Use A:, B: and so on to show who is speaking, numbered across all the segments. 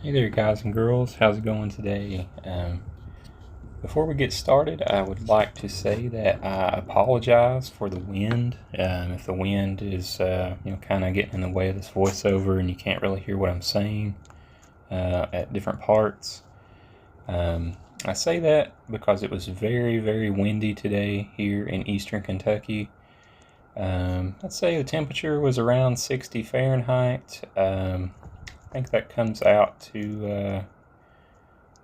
A: Hey there guys and girls, how's it going today? Before we get started, I would like to say that I apologize for the wind. If the wind is kind of getting in the way of this voiceover and you can't really hear what I'm saying at different parts. I say that because it was very, very windy today here in eastern Kentucky. I'd say the temperature was around 60 Fahrenheit. I think that comes out to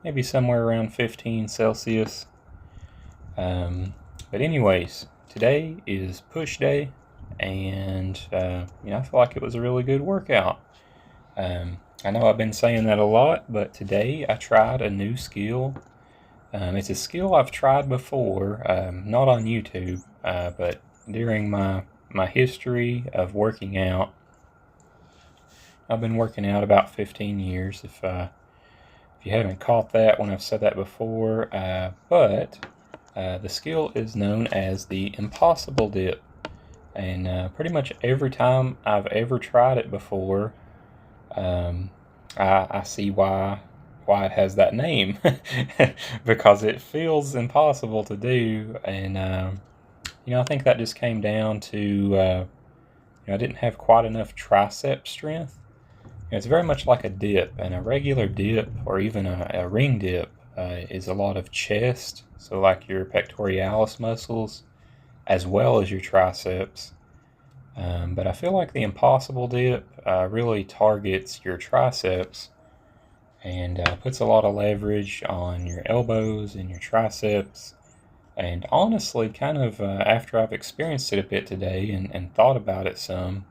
A: maybe somewhere around 15 Celsius. But anyways, today is push day, and I feel like it was a really good workout. I know I've been saying that a lot, but today I tried a new skill. It's a skill I've tried before, not on YouTube, but during my history of working out. I've been working out about 15 years, if you haven't caught that when I've said that before. But the skill is known as the impossible dip. And pretty much every time I've ever tried it before, I see why it has that name. Because it feels impossible to do. And, I think that just came down to I didn't have quite enough tricep strength. It's very much like a dip, and a regular dip, or even a ring dip, is a lot of chest, so like your pectoralis muscles, as well as your triceps. But I feel like the impossible dip really targets your triceps and puts a lot of leverage on your elbows and your triceps. And honestly, kind of after I've experienced it a bit today and thought about it some,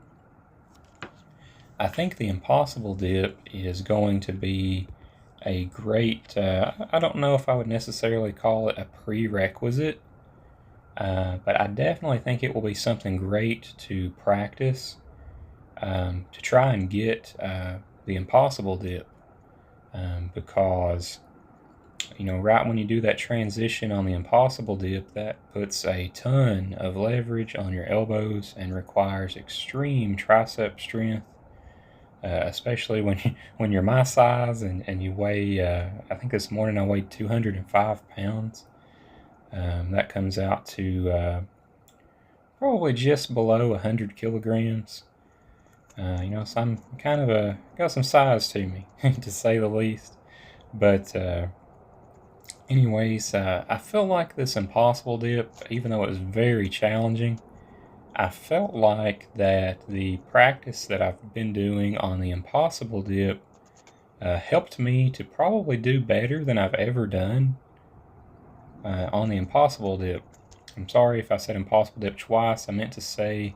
A: I think the impossible dip is going to be a great, I don't know if I would necessarily call it a prerequisite, but I definitely think it will be something great to practice to try and get the impossible dip, because right when you do that transition on the impossible dip, that puts a ton of leverage on your elbows and requires extreme tricep strength. Especially when you're my size and you weigh, I think this morning I weighed 205 pounds. That comes out to probably just below 100 kilograms. So I'm kind of got some size to me, to say the least. But anyways, I felt like this impossible dip, even though it was very challenging, I felt like that the practice that I've been doing on the impossible dip helped me to probably do better than I've ever done on the impossible dip. I'm sorry if I said impossible dip twice. I meant to say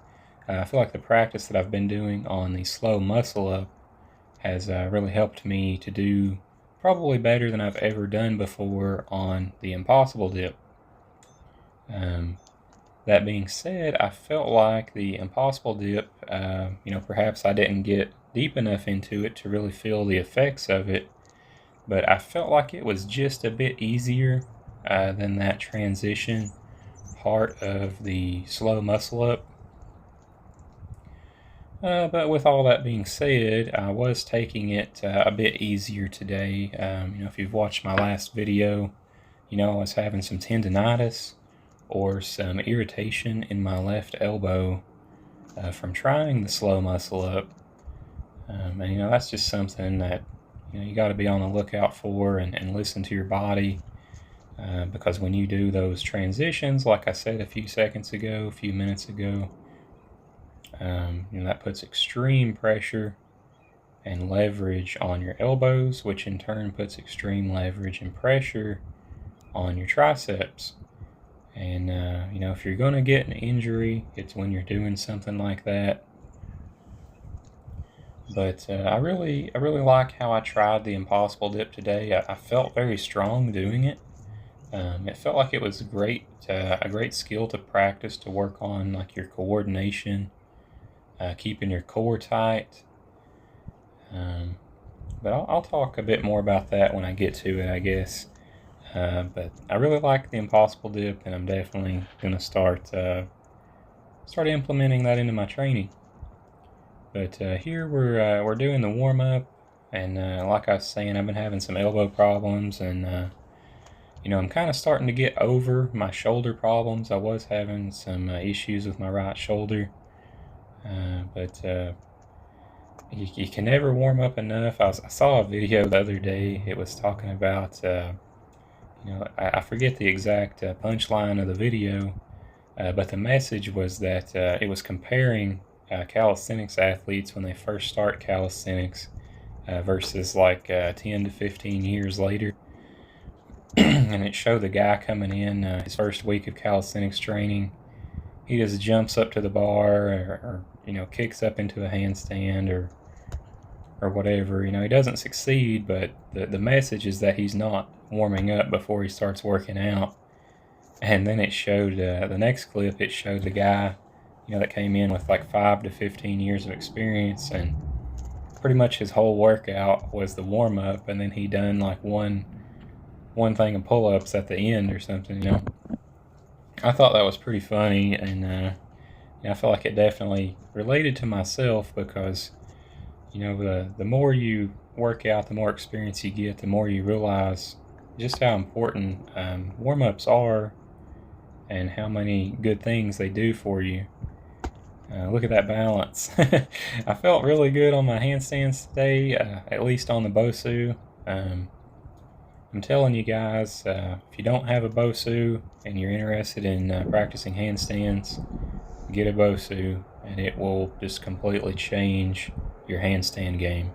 A: I feel like the practice that I've been doing on the slow muscle up has really helped me to do probably better than I've ever done before on the impossible dip. That being said, I felt like the impossible dip, perhaps I didn't get deep enough into it to really feel the effects of it, but I felt like it was just a bit easier than that transition part of the slow muscle up. But with all that being said, I was taking it a bit easier today. If you've watched my last video, I was having some tendonitis or some irritation in my left elbow from trying the slow muscle up. And that's just something that you got to be on the lookout for and listen to your body, because when you do those transitions, like I said a few minutes ago, that puts extreme pressure and leverage on your elbows, which in turn puts extreme leverage and pressure on your triceps. And if you're going to get an injury, it's when you're doing something like that. But I really like how I tried the impossible dip today. I felt very strong doing it. It felt like it was a great skill to practice, to work on like your coordination, keeping your core tight. But I'll talk a bit more about that when I get to it, I guess. But I really like the impossible dip, and I'm definitely going to start implementing that into my training. But here we're doing the warm up, And like I was saying, I've been having some elbow problems, and I'm kind of starting to get over my shoulder problems. I was having some issues with my right shoulder, but you can never warm up enough. I saw a video the other day. It was talking about, I forget the exact punchline of the video, but the message was that it was comparing calisthenics athletes when they first start calisthenics versus like 10 to 15 years later. And it showed the guy coming in his first week of calisthenics training. He just jumps up to the bar or kicks up into a handstand or whatever. He doesn't succeed, but the message is that he's not warming up before he starts working out. And then it showed the next clip. It showed the guy that came in with like 5 to 15 years of experience, and pretty much his whole workout was the warm-up, and then he done like one thing of pull-ups at the end or something. I thought that was pretty funny, and I feel like it definitely related to myself, because the more you work out, the more experience you get, the more you realize just how important warm-ups are and how many good things they do for you. Look at that balance. I felt really good on my handstands today, at least on the Bosu. I'm telling you guys, if you don't have a Bosu and you're interested in practicing handstands, get a Bosu, and it will just completely change your handstand game.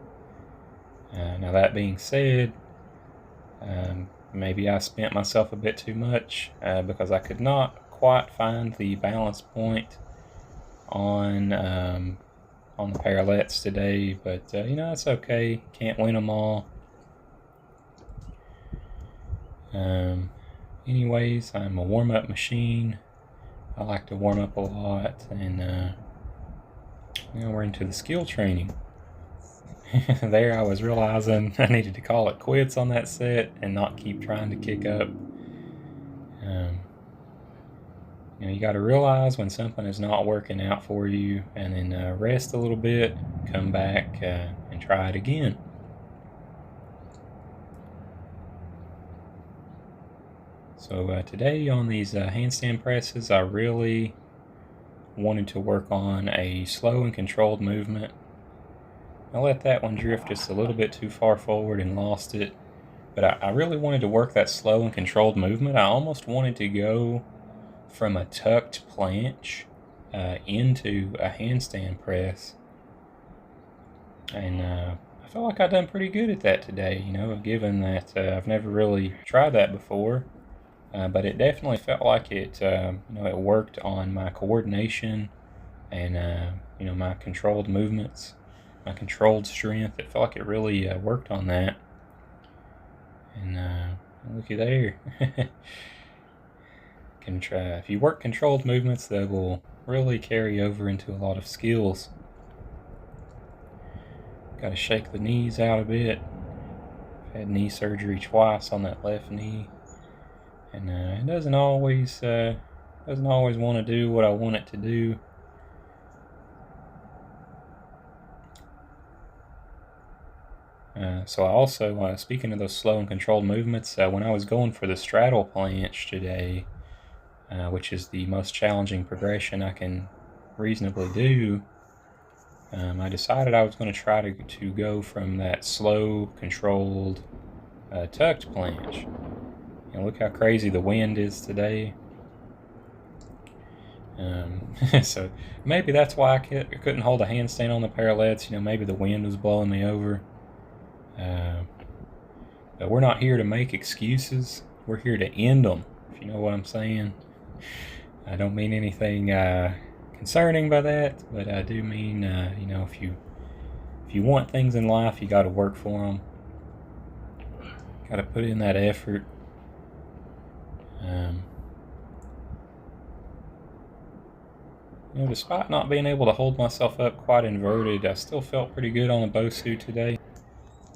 A: Now that being said, maybe I spent myself a bit too much because I could not quite find the balance point on the parallettes today, but it's okay. Can't win them all. Anyways, I'm a warm-up machine. I like to warm up a lot, and we're into the skill training. There I was realizing I needed to call it quits on that set and not keep trying to kick up. You got to realize when something is not working out for you, and then rest a little bit, come back and try it again. So today on these handstand presses, I really wanted to work on a slow and controlled movement. I let that one drift just a little bit too far forward and lost it, but I really wanted to work that slow and controlled movement. I almost wanted to go from a tucked planche into a handstand press, and I felt like I've done pretty good at that today, given that I've never really tried that before. But it definitely felt like it worked on my coordination and, my controlled movements, my controlled strength. It felt like it really worked on that. And looky there. If you work controlled movements, they will really carry over into a lot of skills. Got to shake the knees out a bit. I've had knee surgery twice on that left knee. And it doesn't always want to do what I want it to do. So I also, speaking of those slow and controlled movements, when I was going for the straddle planche today, which is the most challenging progression I can reasonably do, I decided I was going to try to go from that slow, controlled, tucked planche. Look how crazy the wind is today. So maybe that's why I couldn't hold a handstand on the parallettes. Maybe the wind was blowing me over. But we're not here to make excuses. We're here to end them, if you know what I'm saying. I don't mean anything concerning by that, but I do mean, if you want things in life, you got to work for them. Got to put in that effort. Despite not being able to hold myself up quite inverted, I still felt pretty good on the Bosu today.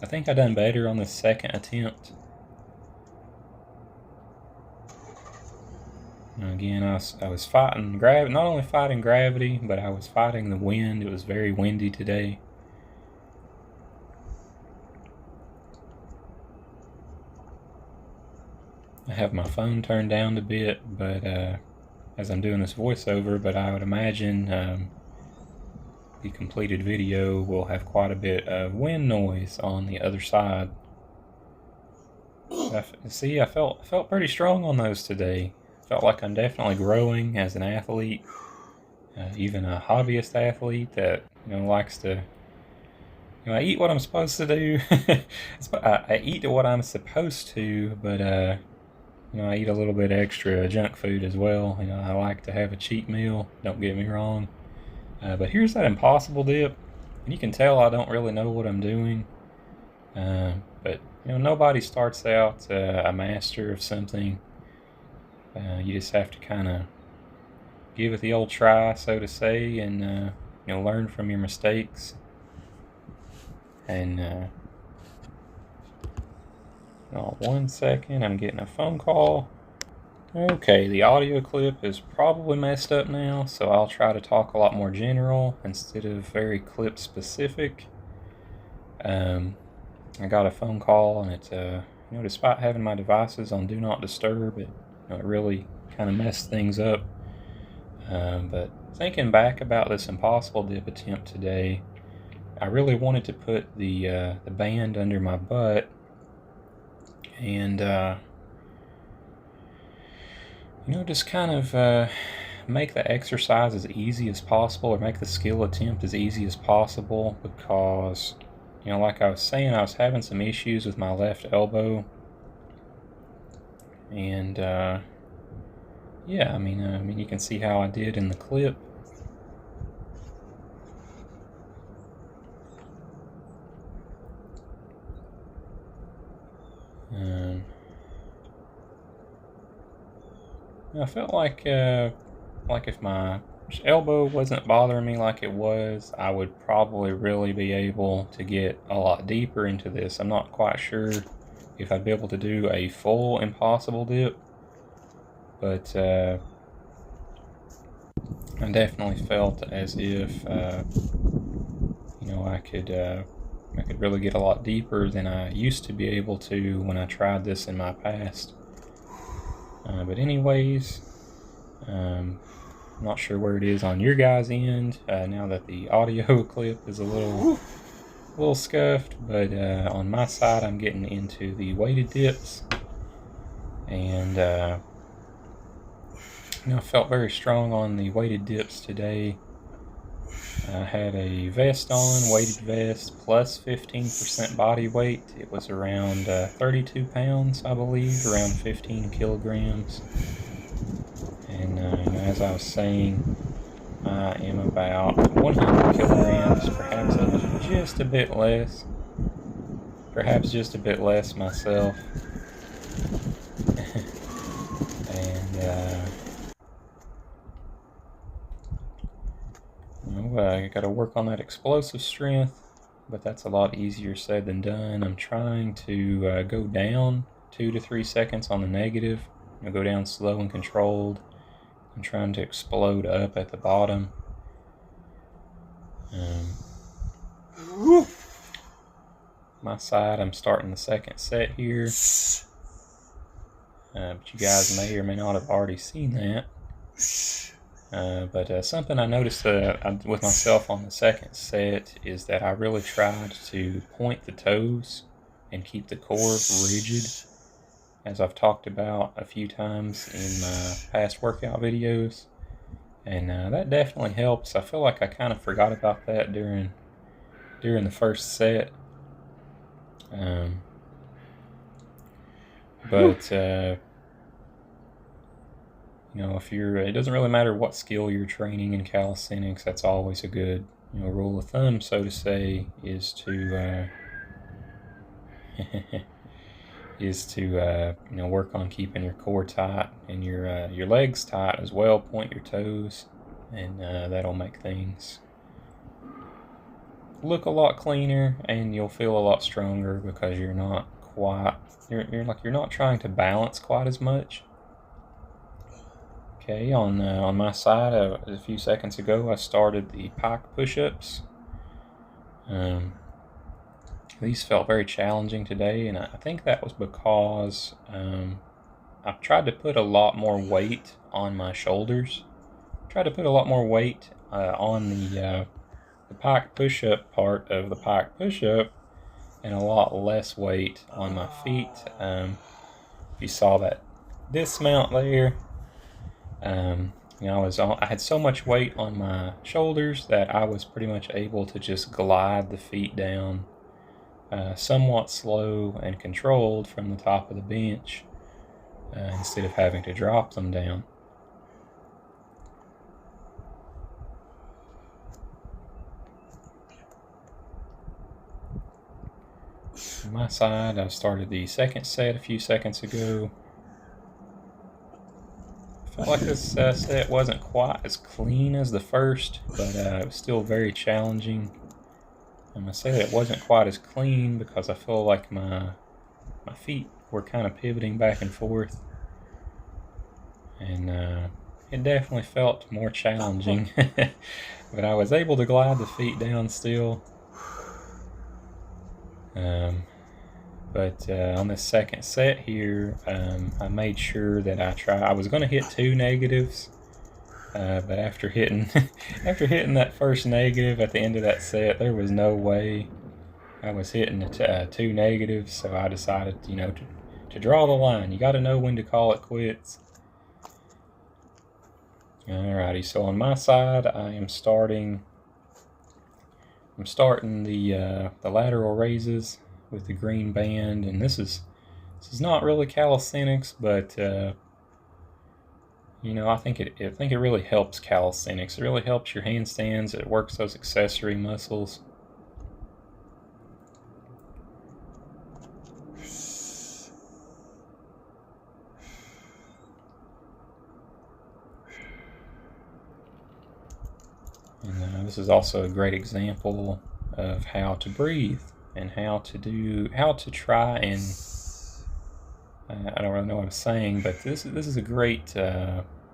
A: I think I done better on the second attempt. Again, I was fighting gravity, not only fighting gravity, but I was fighting the wind. It was very windy today. I have my phone turned down a bit, but as I'm doing this voiceover, but I would imagine the completed video will have quite a bit of wind noise on the other side. See, I felt pretty strong on those today. Felt like I'm definitely growing as an athlete, even a hobbyist athlete that likes to. I eat what I'm supposed to do. I eat what I'm supposed to, but I eat a little bit extra junk food as well. I like to have a cheat meal. Don't get me wrong. But here's that impossible dip. And you can tell I don't really know what I'm doing. But nobody starts out a master of something. You just have to kind of give it the old try, so to say, and learn from your mistakes. And 1 second, I'm getting a phone call. Okay, the audio clip is probably messed up now, so I'll try to talk a lot more general instead of very clip specific. I got a phone call, and it's despite having my devices on Do Not Disturb, it really kind of messed things up. But thinking back about this impossible dip attempt today, I really wanted to put the band under my butt and just kind of make the exercise as easy as possible, or make the skill attempt as easy as possible, because like I was saying, I was having some issues with my left elbow, and yeah, I mean you can see how I did in the clip. I felt like if my elbow wasn't bothering me like it was, I would probably really be able to get a lot deeper into this. I'm not quite sure if I'd be able to do a full impossible dip, but I definitely felt as if I could really get a lot deeper than I used to be able to when I tried this in my past. But anyways, I'm not sure where it is on your guys' end now that the audio clip is a little scuffed, but on my side I'm getting into the weighted dips, and I felt very strong on the weighted dips today. I had a vest on, weighted vest, plus 15% body weight. It was around 32 pounds, I believe, around 15 kilograms. And as I was saying, I am about 100 kilograms, perhaps just a bit less. Perhaps just a bit less myself. And I got to work on that explosive strength, but that's a lot easier said than done. I'm trying to go down 2 to 3 seconds on the negative. Go down slow and controlled. I'm trying to explode up at the bottom. My side, I'm starting the second set here. But you guys may or may not have already seen that. But something I noticed with myself on the second set is that I really tried to point the toes and keep the core rigid, as I've talked about a few times in my past workout videos, and that definitely helps. I feel like I kind of forgot about that during the first set, but if it doesn't really matter what skill you're training in calisthenics, that's always a good, rule of thumb, so to say, is to work on keeping your core tight and your legs tight as well. Point your toes, and that'll make things look a lot cleaner, and you'll feel a lot stronger because you're not trying to balance quite as much. Okay, on my side, a few seconds ago, I started the pike push-ups. These felt very challenging today, and I think that was because I've tried to put a lot more weight on my shoulders. Tried to put a lot more weight on the pike push-up part of the pike push-up, and a lot less weight on my feet. If you saw that dismount there, I had so much weight on my shoulders that I was pretty much able to just glide the feet down somewhat slow and controlled from the top of the bench instead of having to drop them down. On my side, I started the second set a few seconds ago. I felt like this set wasn't quite as clean as the first, but it was still very challenging. I'm going to say that it wasn't quite as clean because I feel like my feet were kind of pivoting back and forth. And it definitely felt more challenging. But I was able to glide the feet down still. But on this second set here, I made sure that I was going to hit 2 negatives, but after hitting that first negative at the end of that set, there was no way I was hitting 2 negatives. So I decided, to draw the line. You got to know when to call it quits. Alrighty, so on my side, I'm starting the lateral raises with the green band, and this is not really calisthenics, but I think it really helps calisthenics. It really helps your handstands. It works those accessory muscles. And this is also a great example of how to breathe and how to try and I don't really know what I'm saying, but this is a great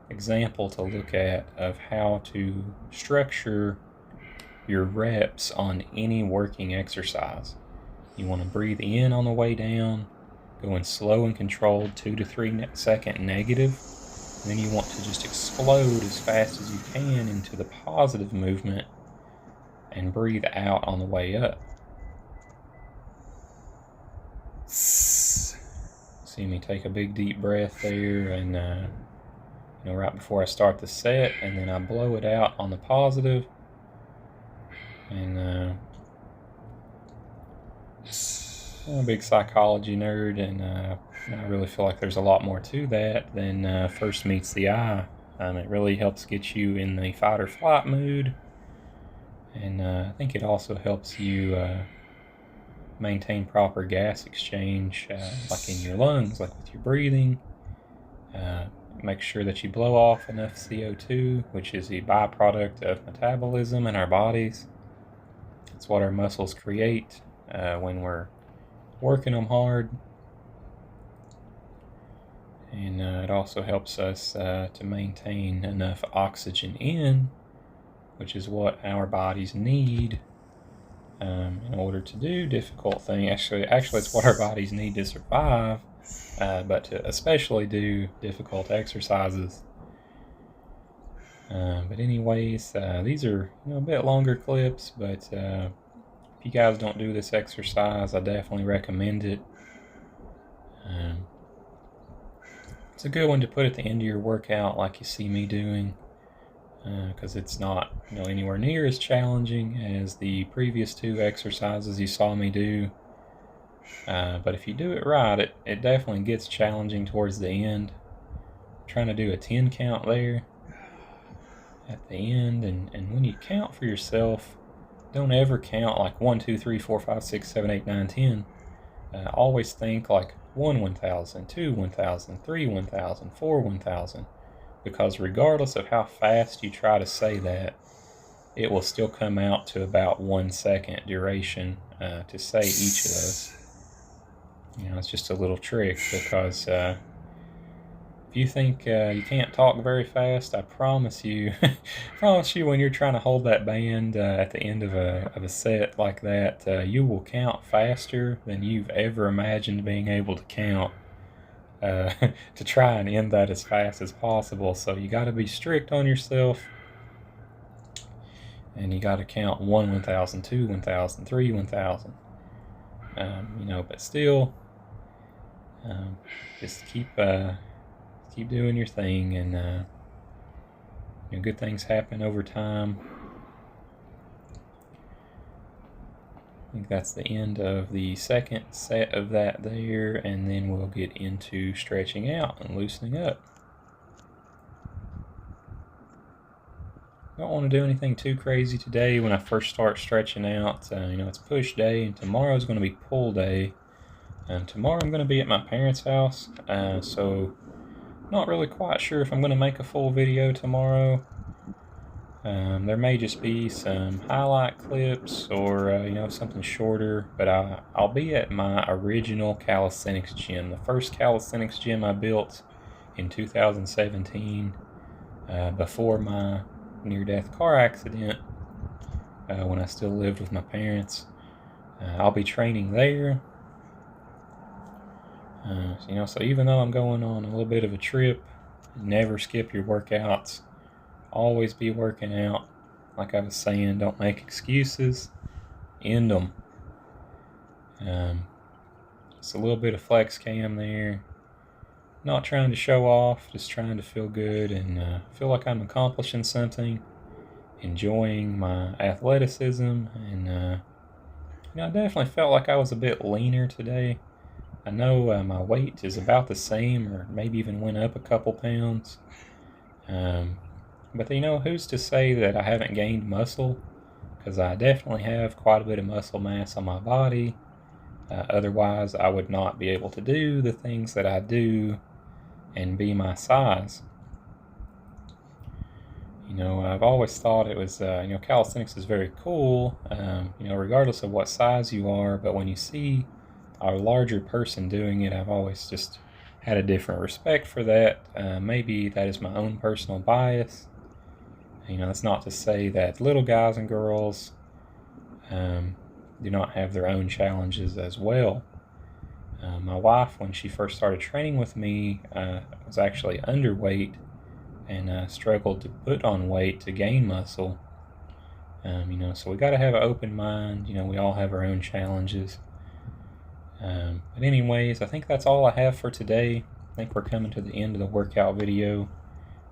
A: example to look at of how to structure your reps on any working exercise. You want to breathe in on the way down, going slow and controlled, 2 to 3 second negative. And then you want to just explode as fast as you can into the positive movement and breathe out on the way up. See me take a big deep breath there, and right before I start the set, and then I blow it out on the positive. And I'm a big psychology nerd, and I really feel like there's a lot more to that than first meets the eye. It really helps get you in the fight or flight mood, and I think it also helps you maintain proper gas exchange, like in your lungs, like with your breathing. Make sure that you blow off enough CO2, which is a byproduct of metabolism in our bodies. It's what our muscles create when we're working them hard. And it also helps us to maintain enough oxygen in, which is what our bodies need in order to do difficult things. Actually, it's what our bodies need to survive, but to especially do difficult exercises. But anyways, these are a bit longer clips, but if you guys don't do this exercise, I definitely recommend it. It's a good one to put at the end of your workout, like you see me doing, because it's not anywhere near as challenging as the previous 2 exercises you saw me do. But if you do it right, it definitely gets challenging towards the end. I'm trying to do a 10 count there at the end, and when you count for yourself, don't ever count like 1, 2, 3, 4, 5, 6, 7, 8, 9, 10. Always think like 1, 1,000, 2, 1,000, 3, 1,000, 4, 1,000, because regardless of how fast you try to say that, it will still come out to about 1 second duration to say each of those. It's just a little trick, because if you think you can't talk very fast, I promise you, when you're trying to hold that band at the end of a set like that, you will count faster than you've ever imagined being able to count. to try and end that as fast as possible. So you got to be strict on yourself, and you got to count 1 1000, 2 1000, 3 1000. But still, just keep doing your thing, and good things happen over time. I think that's the end of the second set of that there, and then we'll get into stretching out and loosening up. Don't want to do anything too crazy today when I first start stretching out. It's push day, and tomorrow's going to be pull day. And tomorrow I'm going to be at my parents' house, so not really quite sure if I'm going to make a full video tomorrow. There may just be some highlight clips or something shorter, but I'll be at my original calisthenics gym, the first calisthenics gym I built in 2017, before my near-death car accident, when I still lived with my parents. I'll be training there. So even though I'm going on a little bit of a trip, never skip your workouts. Always be working out. Like I was saying, don't make excuses. End them. Just a little bit of flex cam there. Not trying to show off, just trying to feel good and feel like I'm accomplishing something. Enjoying my athleticism, and I definitely felt like I was a bit leaner today. I know my weight is about the same, or maybe even went up a couple pounds. But who's to say that I haven't gained muscle? Because I definitely have quite a bit of muscle mass on my body. Otherwise, I would not be able to do the things that I do and be my size. I've always thought it was, calisthenics is very cool, regardless of what size you are. But when you see a larger person doing it, I've always just had a different respect for that. Maybe that is my own personal bias. That's not to say that little guys and girls do not have their own challenges as well. My wife, when she first started training with me, was actually underweight and struggled to put on weight to gain muscle. So we got to have an open mind. We all have our own challenges. But anyways, I think that's all I have for today. I think we're coming to the end of the workout video.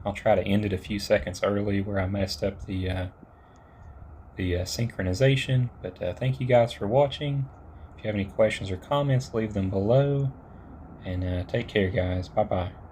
A: I'll try to end it a few seconds early where I messed up the synchronization. But thank you guys for watching. If you have any questions or comments, leave them below. And take care, guys. Bye-bye.